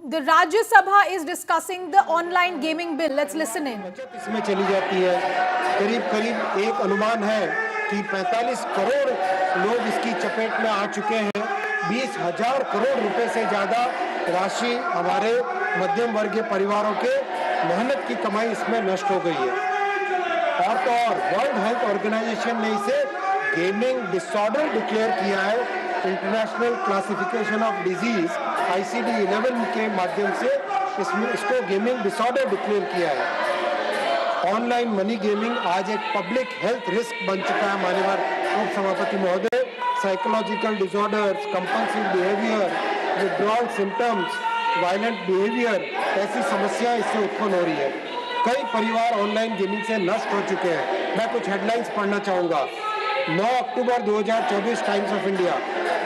The Rajya Sabha is discussing the online gaming bill. Let's listen in. बचत इसमें चली जाती है। करीब एक अनुमान है कि 45 करोड़ लोग इसकी चपेट में आ चुके हैं। 20,000 करोड़ रुपए से ज्यादा राशि हमारे मध्यम वर्गीय परिवारों के मेहनत की कमाई इसमें नष्ट हो गई है। और तो और वर्ल्ड हेल्थ ऑर्गेनाइजेशन ने इसे गेमिंग डिसऑर्डर डिक्लेयर किया है। International classification of disease ICD-11 के माध्यम से इसको गेमिंग डिसऑर्डर डिक्लेयर किया है। ऑनलाइन मनी गेमिंग आज एक पब्लिक हेल्थ रिस्क बन चुका है। माननीय उप सभापति महोदय, psychological disorders, compulsive behaviour, withdrawal symptoms, violent behaviour, ऐसी समस्या इससे उत्पन्न हो रही है। कई परिवार ऑनलाइन गेमिंग से नष्ट हो चुके हैं। मैं कुछ हेडलाइंस पढ़ना चाहूंगा। 9 October 2024 Times of India,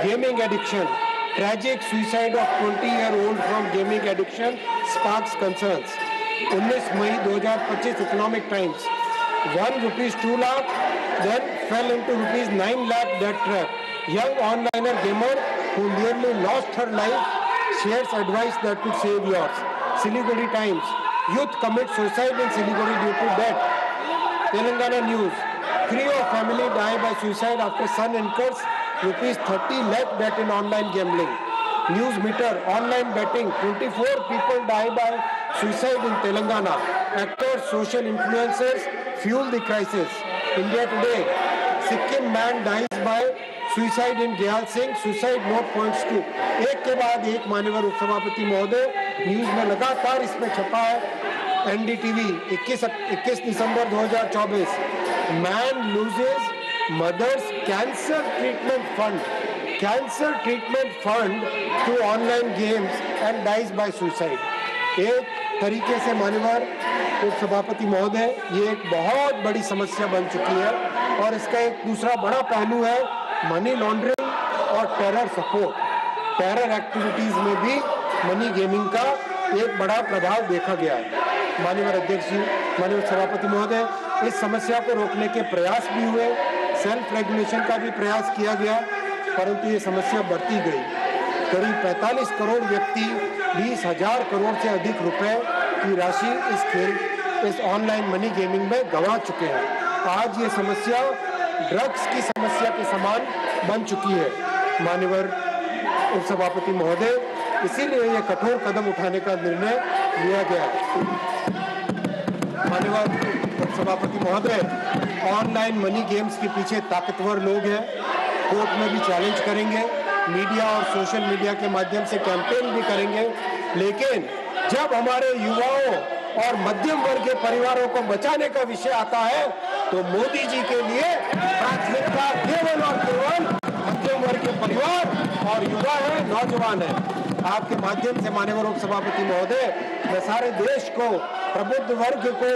gaming addiction, tragic suicide of 20-year-old from gaming addiction sparks concerns. 19 May 2025 Economic Times, ₹2 lakh then fell into ₹9 lakh debt trap. Young onliner gamer who nearly lost her life shares advice that could save yours. Siliguri Times, youth commit suicide in Siliguri due to debt. Telangana News, Creo family die by suicide after son incurs ₹30 lakh debt in online gambling. News meter, online betting, 24 people die by suicide in Telangana. Actors, social influencers fuel the crisis. India Today, Sikkim man dies by suicide in Gyal Singh, suicide note points to। एक के बाद एक माननीय उपसभापति महोदय, news में लगातार इसमें छपा है। NDTV 21 December 2024, man loses mother's cancer treatment fund to online games and dies by suicide. एक तरीके से माननीय उपसभापति महोदय, ये एक बहुत बड़ी समस्या बन चुकी है। और इसका एक दूसरा बड़ा पहलू है मनी लॉन्ड्रिंग और टेरर सपोर्ट। टेरर एक्टिविटीज में भी मनी गेमिंग का एक बड़ा प्रभाव देखा गया है। माननीय अध्यक्ष जी, माननीय सभापति महोदय, इस समस्या को रोकने के प्रयास भी हुए, सेल्फ रेगुलेशन का भी प्रयास किया गया, परंतु ये समस्या बढ़ती गई। करीब 45 करोड़ व्यक्ति 20,000 करोड़ से अधिक रुपए की राशि इस ऑनलाइन मनी गेमिंग में गंवा चुके हैं। आज ये समस्या ड्रग्स की समस्या के समान बन चुकी है। माननीय उपसभापति महोदय, इसीलिए ये कठोर कदम उठाने का निर्णय लिया गया है। माननीय उपसभापति महोदय, ऑनलाइन मनी गेम्स के पीछे ताकतवर लोग हैं। कोर्ट में भी चैलेंज करेंगे, मीडिया और सोशल मीडिया के माध्यम से कैंपेन भी करेंगे। लेकिन जब हमारे युवाओं और मध्यम वर्ग के परिवारों को बचाने का विषय आता है, तो मोदी जी के लिए प्राथमिकता केवल और केवल मध्यम वर्ग के परिवार और युवा है, नौजवान है। आपके माध्यम से माननीय उपसभापति महोदय, मैं सारे देश को, प्रबुद्ध वर्ग को,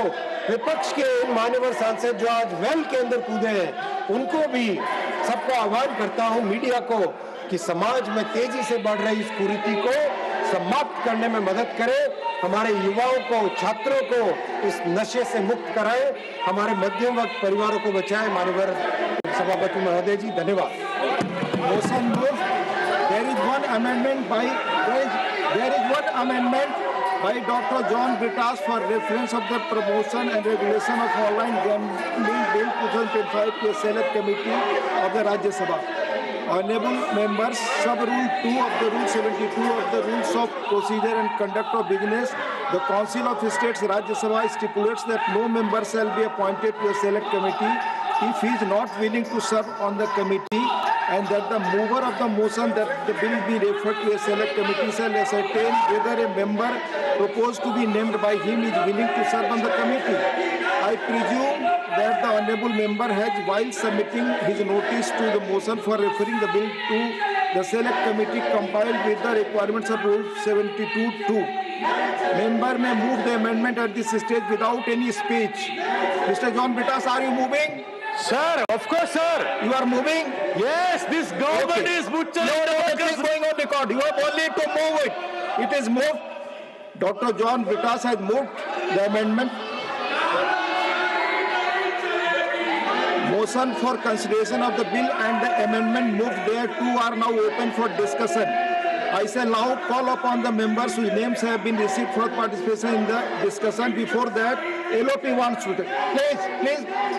विपक्ष के इन मान्यवर सांसद जो आज वेल के अंदर कूदे हैं, उनको भी सबको आह्वान करता हूं, मीडिया को, कि समाज में तेजी से बढ़ रही इस कुरीति को समाप्त करने में मदद करें। हमारे युवाओं को, छात्रों को इस नशे से मुक्त कराएं, हमारे मध्यम वर्ग परिवारों को बचाएं। माननीय सभापति महोदय जी, धन्यवाद। Motion moved. There is one amendment by Dr. John Britas for reference of the promotion and regulation of online gambling bill 2025 to a select committee of the Rajya Sabha. Honorable members, sub rule 2 of the rule 72 of the rules of procedure and conduct of business, the Council of States Rajya Sabha stipulates that no member shall be appointed to a select committee if he is not willing to serve on the committee, and that the mover of the motion that the bill be referred to a select committee shall ascertain whether a member proposed to be named by him is willing to serve on the committee. I presume that the honourable member has, while submitting his notice to the motion for referring the bill to the select committee, complied with the requirements of Rule 72(2). Member may move the amendment at this stage without any speech. Mr. John Britas, are you moving? Sir, of course, sir. You are moving? Yes, this government is butchering It is going on record. You have only to move it. It is moved. Dr. John Britas has moved the amendment. Motion for consideration of the bill and the amendment moved thereto are now open for discussion. I shall now call upon the members whose names have been received for participation in the discussion. Before that, LOP wants to take.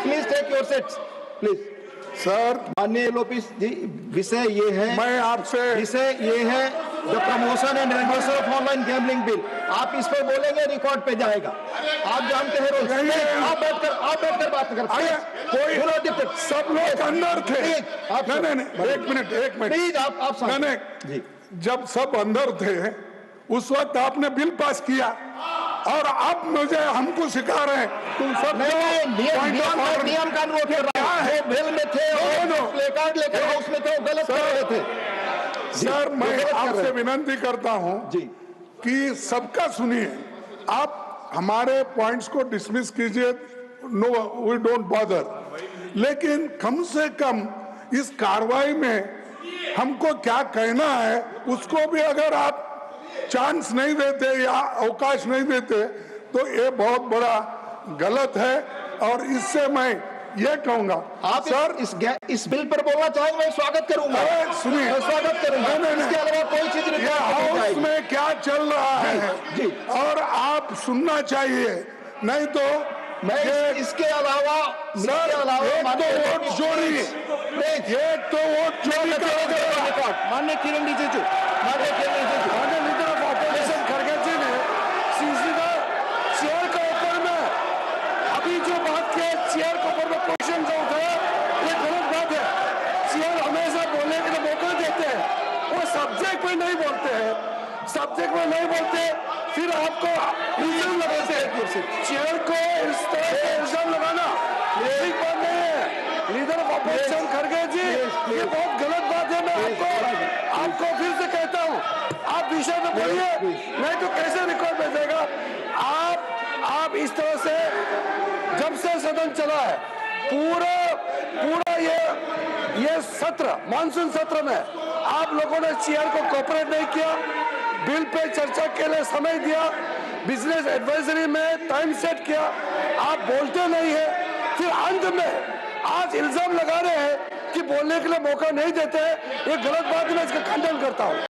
Please take your seats. Please. Sir माननीय LOP जी, विषय ये है, मैं आपसे विषय ये है the promotion and regulation of online gambling bill. आप इस पर बोलेंगे, रिकॉर्ड पे जाएगा। आप जानते हैं रोज। आप बैठकर बात करें। कोई सब लोग अंदर थे। नहीं, एक मिनट प्लीज आप मैंने जी, जब सब अंदर थे उस वक्त आपने बिल पास किया और अब मुझे हमको सिखा रहे हैं तुम सब नियम कानून क्या है, बिल में थे और प्ले कार्ड लेकर हाउस में थे, गलत कर रहे थे। सर मैं आपसे विनती करता हूं जी कि सबका सुनिए, आप हमारे पॉइंट्स को डिसमिस कीजिए, नो वी डोंट बॉदर, लेकिन कम से कम इस कार्रवाई में हमको क्या कहना है उसको भी अगर आप चांस नहीं देते या अवकाश नहीं देते तो ये बहुत बड़ा गलत है। और इससे मैं ये कहूंगा आप सर इस बिल पर बोलना चाहेंगे, मैं स्वागत करूंगा। सुनिए, मैं स्वागत करूंगा। इसके अलावा कोई चीज नहीं, हाउस में क्या चल रहा है जी। और आप सुनना चाहिए, नहीं तो मैं इसके अलावा सर एक तो वोट चोरी माननीय किरण रिजिजू लीडर ऑफ ऑपोजिशन खड़गे जी ने सीधा चेयर के ऊपर में अभी जो बात किया, चेयर के ऊपर में क्वेश्चन जो उठे, ये गलत बात है। चेयर हमेशा बोलने के लिए मौका देते हैं, वो सब्जेक्ट पे नहीं बोलते हैं, सब्जेक्ट में नहीं बोलते फिर आपको इल्जाम लगाते हैं। चेयर को इस तरह से इल्जाम लगाना ठीक बात नहीं है। लीडर ऑफ ऑपोजिशन खड़गे जी, ये बहुत गलत बात है। मैं आपको फिर से कहता हूं, आप विषय में बोलिए, नहीं तो कैसे रिकॉर्ड भेजेगा। आप इस तरह से जब से सदन चला है पूरा ये सत्र, मानसून सत्र में आप लोगों ने चेयर को कोऑपरेट नहीं किया, बिल पे चर्चा के लिए समय दिया, बिजनेस एडवाइजरी में टाइम सेट किया, आप बोलते नहीं है, फिर अंत में आज इल्जाम लगा रहे हैं कि बोलने के लिए मौका नहीं देते हैं। ये गलत बात है, मैं इसका खंडन करता हूं।